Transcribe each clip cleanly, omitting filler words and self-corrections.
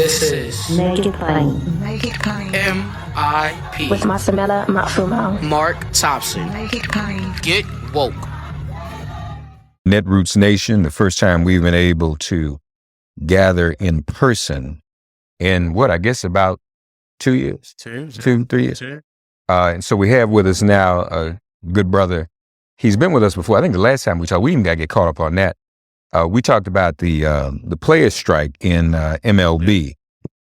This is Make it plain. Make it plain. MIP With Masamela Matfumo. Mark Thompson. Make it plain. Get woke. Netroots Nation, the first time we've been able to gather in person in what, I guess about 2 years? 3 years. And so we have with us now a good brother. He's been with us before. I think the last time we talked, we even got to get caught up on that. We talked about the players' strike in MLB.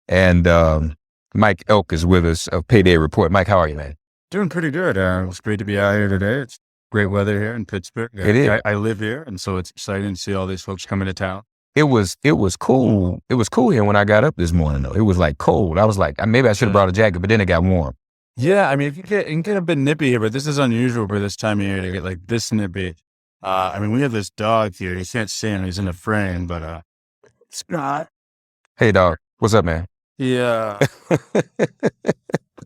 And Mike Elk is with us of Payday Report. Mike, how are you, man? Doing pretty good. It's great to be out here today. It's great weather here in Pittsburgh. It is. I live here, and so it's exciting to see all these folks coming to town. It was cool. It was cool here when I got up this morning, though. It was like cold. I was like, maybe I should have brought a jacket, but then it got warm. Yeah, I mean, it can get a bit nippy here, but this is unusual for this time of year to get like this nippy. I mean, we have this dog here. You can't see him. He's in a frame, but Scott. Hey, dog. What's up, man? Yeah.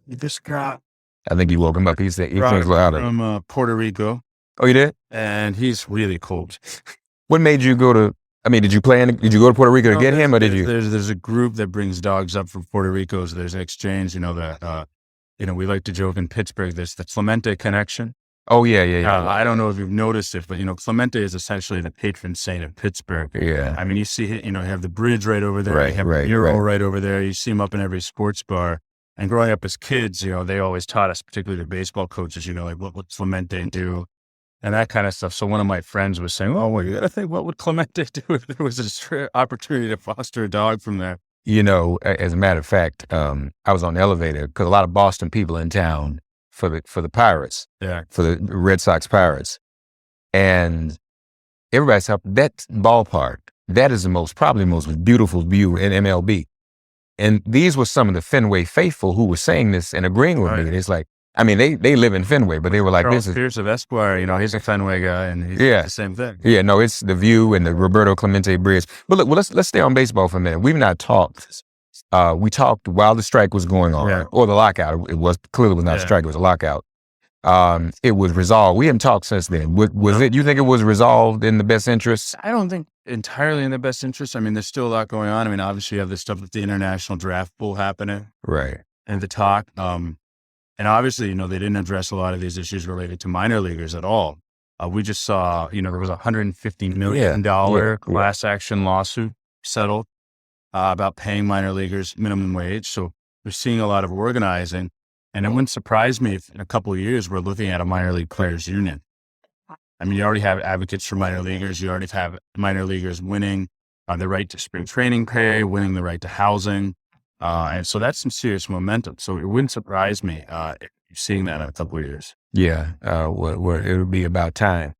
This Scott. I think you woke him up. He thinks louder. From Puerto Rico. Oh, you did? And he's really cold. What made you go to, did you did you go to Puerto Rico to get him, or did you? There's a group that brings dogs up from Puerto Rico. So there's an exchange, we like to joke in Pittsburgh, there's the Clemente connection. Oh, yeah. I don't know if you've noticed it, but, Clemente is essentially the patron saint of Pittsburgh. Yeah. I mean, you see, you have the bridge right over there. Right, you have right, the mural right. right over there. You see him up in every sports bar. And growing up as kids, they always taught us, particularly the baseball coaches, like what would Clemente do and that kind of stuff. So one of my friends was saying, well, you got to think, what would Clemente do if there was an opportunity to foster a dog from there? As a matter of fact, I was on the elevator because a lot of Boston people in town for the Pirates, for the Red Sox Pirates. And everybody's up, that ballpark, that is probably the most beautiful view in MLB. And these were some of the Fenway faithful who were saying this and agreeing with me. And it's like, they live in Fenway, but they were like, Charles Pierce of Esquire, he's a Fenway guy, and he's the same thing. Yeah, no, it's the view and the Roberto Clemente Bridge. But look, let's stay on baseball for a minute. We've not talked. We talked while the strike was going on, or the lockout. It was clearly was not a strike; it was a lockout. It was resolved. We haven't talked since then. Was it? You think it was resolved in the best interest? I don't think entirely in the best interest. There's still a lot going on. Obviously, you have this stuff with the international draft pool happening, right? And the talk. And obviously, they didn't address a lot of these issues related to minor leaguers at all. We just saw, there was a $150 million class action lawsuit settled about paying minor leaguers minimum wage. So we're seeing a lot of organizing. And it wouldn't surprise me if in a couple of years, we're looking at a minor league players union. You already have advocates for minor leaguers. You already have minor leaguers winning the right to spring training pay, winning the right to housing. And so that's some serious momentum. So it wouldn't surprise me if you're seeing that in a couple of years. Yeah, it'll be about time.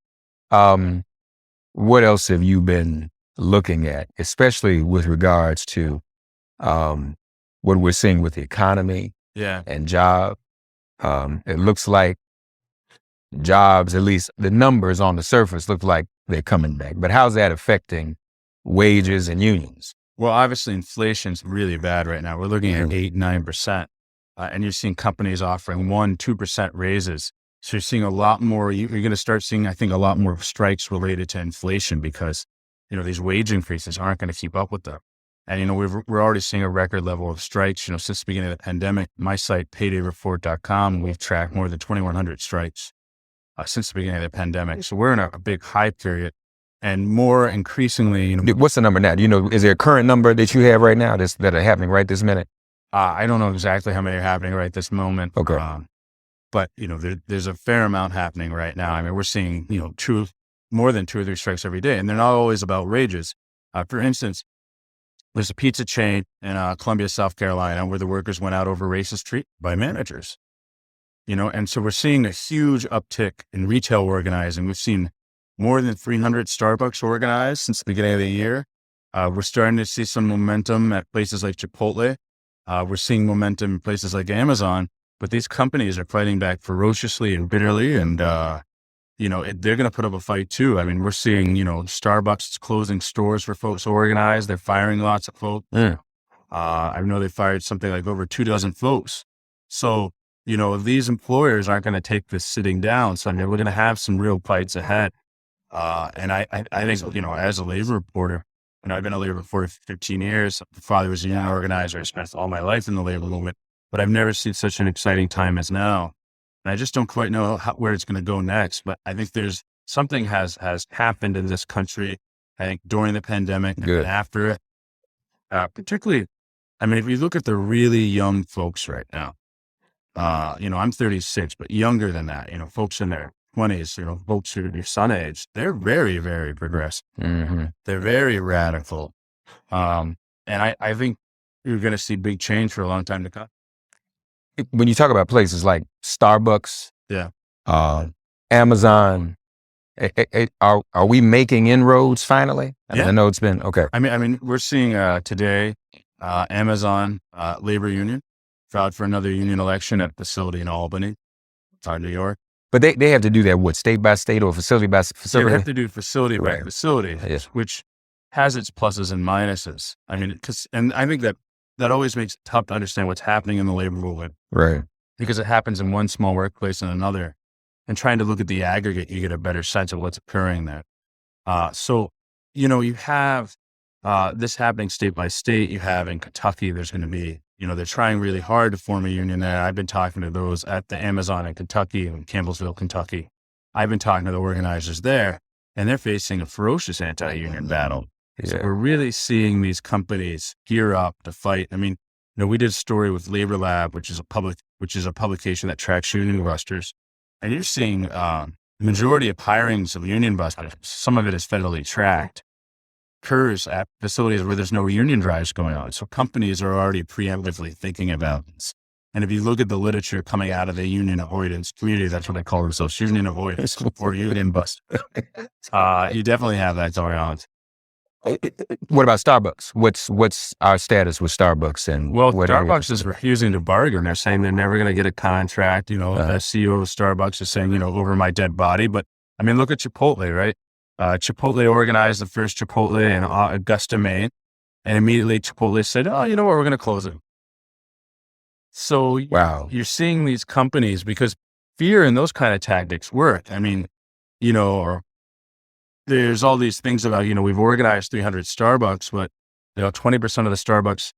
What else have you been looking at, especially with regards to what we're seeing with the economy and job? It looks like jobs, at least the numbers on the surface, look like they're coming back. But how's that affecting wages and unions? Well, obviously, inflation's really bad right now. We're looking at 8-9%. And you're seeing companies offering 1-2% raises. So you're seeing a lot more, you're going to start seeing, I think, a lot more strikes related to inflation because, these wage increases aren't going to keep up with them. And, we're already seeing a record level of strikes, since the beginning of the pandemic. My site, paydayreport.com, we've tracked more than 2,100 strikes since the beginning of the pandemic. So we're in a big high period. And more increasingly, what's the number now? Is there a current number that you have right now that are happening right this minute? I don't know exactly how many are happening right this moment. Okay. But, there's a fair amount happening right now. We're seeing, more than 2 or 3 strikes every day, and they're not always about wages. For instance, there's a pizza chain in Columbia, South Carolina, where the workers went out over racist treatment by managers, and so we're seeing a huge uptick in retail organizing. We've seen more than 300 Starbucks organized since the beginning of the year. We're starting to see some momentum at places like Chipotle. We're seeing momentum in places like Amazon, but these companies are fighting back ferociously and bitterly. And, they're going to put up a fight too. We're seeing, Starbucks closing stores for folks organized. They're firing lots of folks. I know they fired something like over 24 folks. So, these employers aren't going to take this sitting down. So, we're going to have some real fights ahead. And I think, as a labor reporter, I've been a labor for 15 years. My father was a union organizer. I spent all my life in the labor movement, but I've never seen such an exciting time as now. And I just don't quite know where it's going to go next. But I think there's something has happened in this country. I think during the pandemic and after it, particularly, I mean, if you look at the really young folks right now, I'm 36, but younger than that, folks in their 20s, folks who are your son age, they're very, very progressive. Mm-hmm. They're very radical. And I think you're going to see big change for a long time to come. When you talk about places like Starbucks, Yeah, Amazon, are we making inroads finally? I know it's been, okay. I mean, we're seeing today, Amazon labor union filed for another union election at a facility in Albany, New York. But they have to do that, what, state by state or facility by facility? They have to do facility by facility, which has its pluses and minuses. I mean, and I think that always makes it tough to understand what's happening in the labor movement. Right. Because it happens in one small workplace and another. And trying to look at the aggregate, you get a better sense of what's occurring there. So, you have this happening state by state. You have in Kentucky, there's going to be, they're trying really hard to form a union there. I've been talking to those at the Amazon in Kentucky, in Campbellsville, Kentucky. I've been talking to the organizers there, and they're facing a ferocious anti-union battle. Yeah. So we're really seeing these companies gear up to fight. I mean, we did a story with Labor Lab, which is a publication that tracks union busters. And you're seeing the majority of hirings of union busters, some of it is federally tracked, occurs at facilities where there's no union drives going on. So companies are already preemptively thinking about this. And if you look at the literature coming out of the union avoidance community, that's what they call themselves, union avoidance or union bust. You definitely have that going on. What about Starbucks? What's our status with Starbucks? And Starbucks is refusing to bargain. They're saying they're never going to get a contract. The CEO of Starbucks is saying, over my dead body. But I mean, look at Chipotle, right? Chipotle organized the first Chipotle in Augusta, Maine, and immediately Chipotle said, "Oh, you know what? We're going to close it." So you're seeing these companies, because fear and those kind of tactics work. I mean, there's all these things about, we've organized 300 Starbucks, but 20% of the Starbucks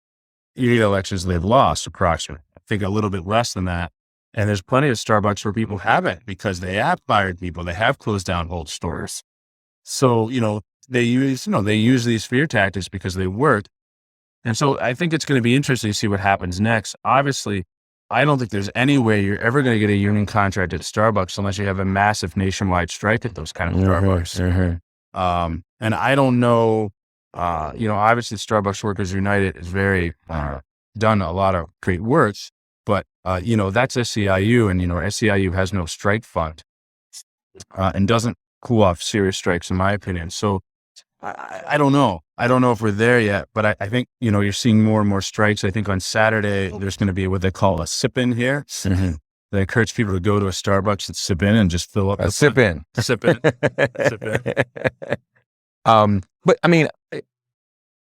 union elections they've lost approximately. I think a little bit less than that. And there's plenty of Starbucks where people haven't, because they have fired people. They have closed down whole stores. So, they use these fear tactics because they work. And so I think it's going to be interesting to see what happens next. Obviously, I don't think there's any way you're ever going to get a union contract at Starbucks unless you have a massive nationwide strike at those kind of Starbucks. Mm-hmm. And I don't know, obviously Starbucks Workers United is very, done a lot of great works, but, that's SEIU, and, SEIU has no strike fund, and doesn't cool off serious strikes, in my opinion. So I don't know. I don't know if we're there yet, but I think, you're seeing more and more strikes. I think on Saturday, there's going to be what they call a sip-in here. Mm-hmm. They encourage people to go to a Starbucks and sip in and just fill up. Sip in. Sip in. Sip in. But I mean,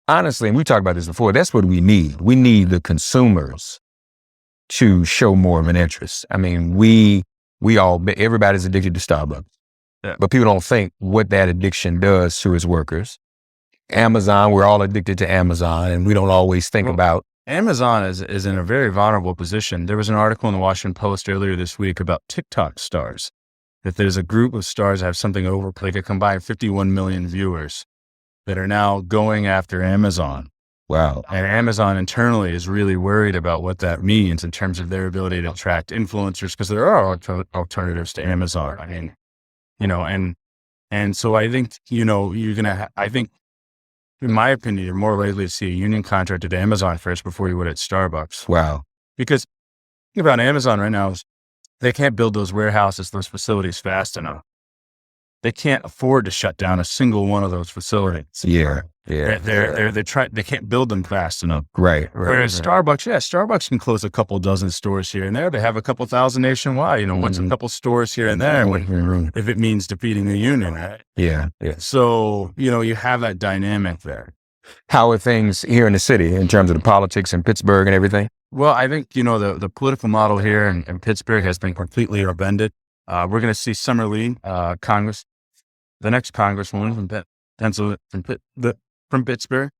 honestly, and we talked about this before, that's what we need. We need the consumers to show more of an interest. I mean, everybody's addicted to Starbucks. Yeah. But people don't think what that addiction does to its workers. Amazon, we're all addicted to Amazon, and we don't always think about. Amazon is in a very vulnerable position. There was an article in the Washington Post earlier this week about TikTok stars, that there's a group of stars that have something over, like a combined 51 million viewers, that are now going after Amazon. Wow. And Amazon internally is really worried about what that means in terms of their ability to attract influencers, because there are alternatives to Amazon. I mean, and so I think, I think, in my opinion, you're more likely to see a union contract at Amazon first before you would at Starbucks. Wow. Because the thing about Amazon right now is they can't build those warehouses, those facilities fast enough. They can't afford to shut down a single one of those facilities. Yeah. They can't build them fast enough. Right. Whereas Starbucks can close a couple dozen stores here and there. They have a couple thousand nationwide, what's a couple stores here and there, if it means defeating the union, right? Yeah. So, you have that dynamic there. How are things here in the city in terms of the politics in Pittsburgh and everything? Well, I think, the political model here in Pittsburgh has been completely upended. We're going to see Summer Lee, the next congresswoman from Pennsylvania, from Pittsburgh.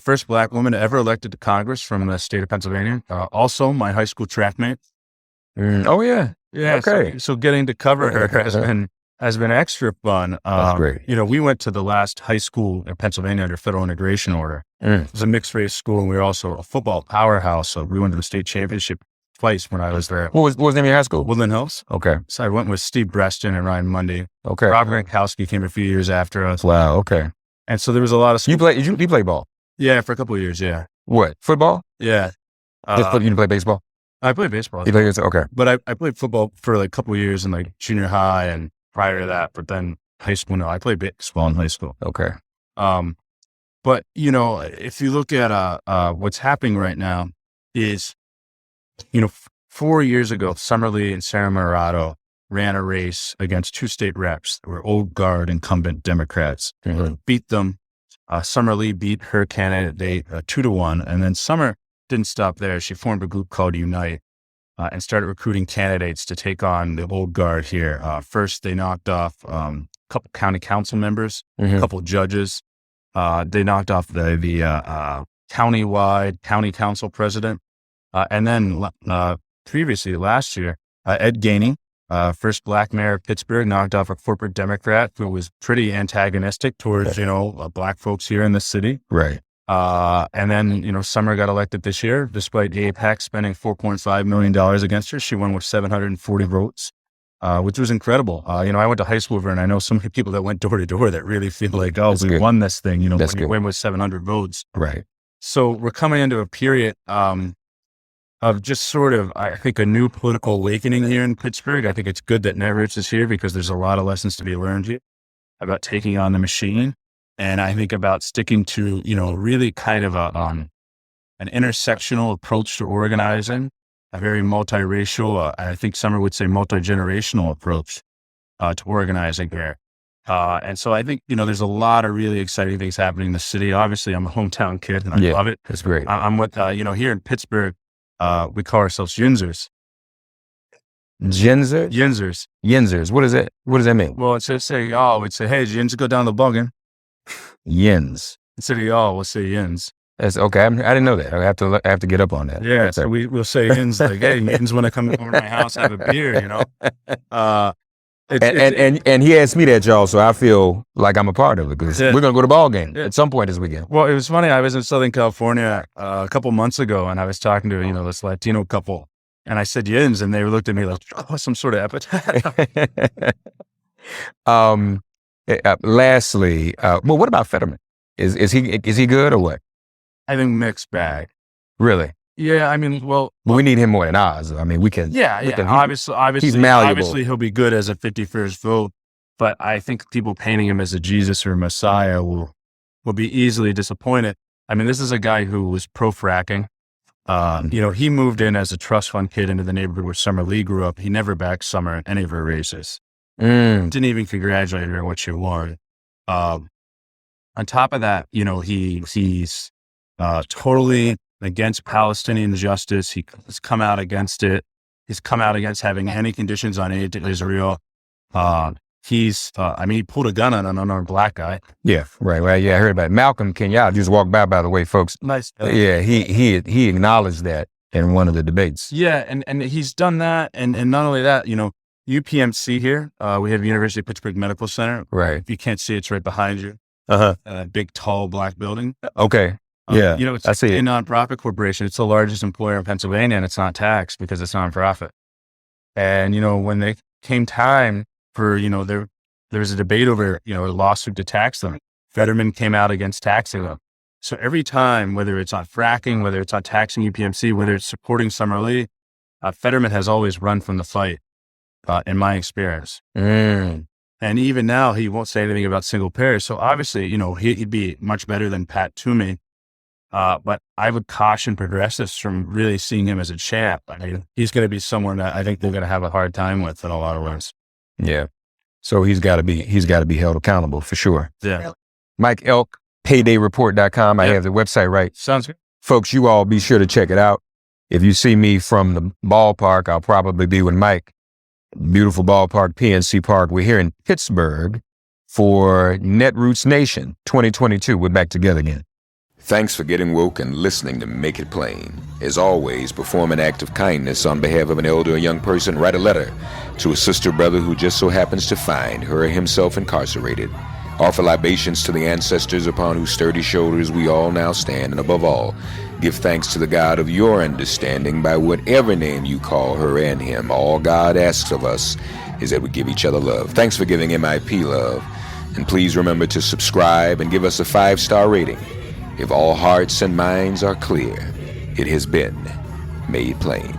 First Black woman ever elected to Congress from the state of Pennsylvania. Also my high school track mate. Oh yeah. Yeah. Okay. So getting to cover her has been extra fun. That's great. You know, we went to the last high school in Pennsylvania under federal integration order. It was a mixed race school, and we were also a football powerhouse. So we went to the state championship twice when I was there. What was the name of your high school? Woodland Hills. Okay. So I went with Steve Breston and Ryan Mundy. Okay. Rob Gronkowski came a few years after us. Wow. Okay. And so there was a lot of You play ball? Yeah, for a couple of years. Yeah. What? Football? Yeah. You didn't play baseball? I played baseball. You played okay. But I played football for like a couple of years in like junior high and prior to that. But then high school, no, I played baseball in high school. Okay. But you know, if you look at what's happening right now is, you know, 4 years ago, Summerlee and Sarah Murato ran a race against two state reps that were old guard incumbent Democrats. Beat them. Summerlee beat her candidate 2-1, and then Summer didn't stop there. She formed a group called Unite and started recruiting candidates to take on the old guard here. First, they knocked off a couple county council members, a couple judges. They knocked off the countywide county council president. And then previously last year, Ed Gainey, first Black mayor of Pittsburgh, knocked off a corporate Democrat who was pretty antagonistic towards, you know, Black folks here in the city. Right. And then, you know, Summer got elected this year, despite AIPAC spending $4.5 million against her. She won with 740 votes, which was incredible. You know, I went to high school with her, and I know so many people that went door to door that really feel like, oh, we won this thing, you know, when you win with 700 votes. Right. So we're coming into a period of just sort of, I think, a new political awakening here in Pittsburgh. I think it's good that Netroots is here because there's a lot of lessons to be learned here about taking on the machine. And I think about sticking to, you know, really kind of an intersectional approach to organizing, a very multiracial, I think Summer would say multi-generational approach to organizing here. And so I think, you know, there's a lot of really exciting things happening in the city. Obviously, I'm a hometown kid and I love it. That's great. I'm with, you know, here in Pittsburgh, we call ourselves Yinzers. Yinzers? Yinzers. Yinzers. What is it? What does that mean? Well, instead of saying y'all, we'd say, hey, Yins, go down the buggin'. Yins. Instead of y'all, we'll say Yins. That's okay. I didn't know that. I have to get up on that. Yeah. Okay. So we'll say Yins like, hey, Yins want to come over to my house, have a beer, you know? And he asked me that, y'all, so I feel like I'm a part of it because we're going to go to the ball game at some point this weekend. Well, it was funny. I was in Southern California a couple months ago, and I was talking to, you know, this Latino couple, and I said Yins, and they looked at me like, oh, some sort of epithet. Lastly, well, what about Fetterman? Is he good or what? I think mixed bag. Really? Yeah, I mean, well, we need him more than Oz. I mean, we can. Obviously, he's malleable. Obviously, he'll be good as a 51st vote, but I think people painting him as a Jesus or a Messiah will be easily disappointed. I mean, this is a guy who was pro-fracking. You know, he moved in as a trust fund kid into the neighborhood where Summer Lee grew up. He never backed Summer in any of her races. Didn't even congratulate her on what she won. On top of that, you know, he's totally against Palestinian justice. He's come out against it. He's come out against having any conditions on aid to Israel. I mean, he pulled a gun on an unarmed Black guy. Yeah, right. Well, yeah, I heard about it. Malcolm Kenyatta just walked by the way, folks. Nice. Yeah, he acknowledged that in one of the debates. Yeah, and he's done that. And not only that, you know, UPMC here, we have University of Pittsburgh Medical Center. Right. If you can't see, it's right behind you. Big, tall, Black building. Okay. Yeah, you know, it's a nonprofit corporation. It's the largest employer in Pennsylvania, and it's not taxed because it's nonprofit. And, you know, when they came time for, you know, there was a debate over, you know, a lawsuit to tax them. Fetterman came out against taxing them. So every time, whether it's on fracking, whether it's on taxing UPMC, whether it's supporting Summer Lee, Fetterman has always run from the fight, in my experience. And even now, he won't say anything about single payer. So obviously, you know, he'd be much better than Pat Toomey. But I would caution progressives from really seeing him as a champ. I mean, he's going to be someone that I think they're going to have a hard time with in a lot of ways. Yeah. So he's got to be held accountable for sure. Yeah. Mike Elk, paydayreport.com. I have the website right. Sounds good. Folks, you all be sure to check it out. If you see me from the ballpark, I'll probably be with Mike. Beautiful ballpark, PNC Park. We're here in Pittsburgh for Netroots Nation 2022. We're back together again. Thanks for getting woke and listening to Make It Plain. As always, perform an act of kindness on behalf of an elder or young person. Write a letter to a sister or brother who just so happens to find her or himself incarcerated. Offer libations to the ancestors upon whose sturdy shoulders we all now stand. And above all, give thanks to the God of your understanding by whatever name you call her and him. All God asks of us is that we give each other love. Thanks for giving MIP love. And please remember to subscribe and give us a 5-star rating. If all hearts and minds are clear, it has been made plain.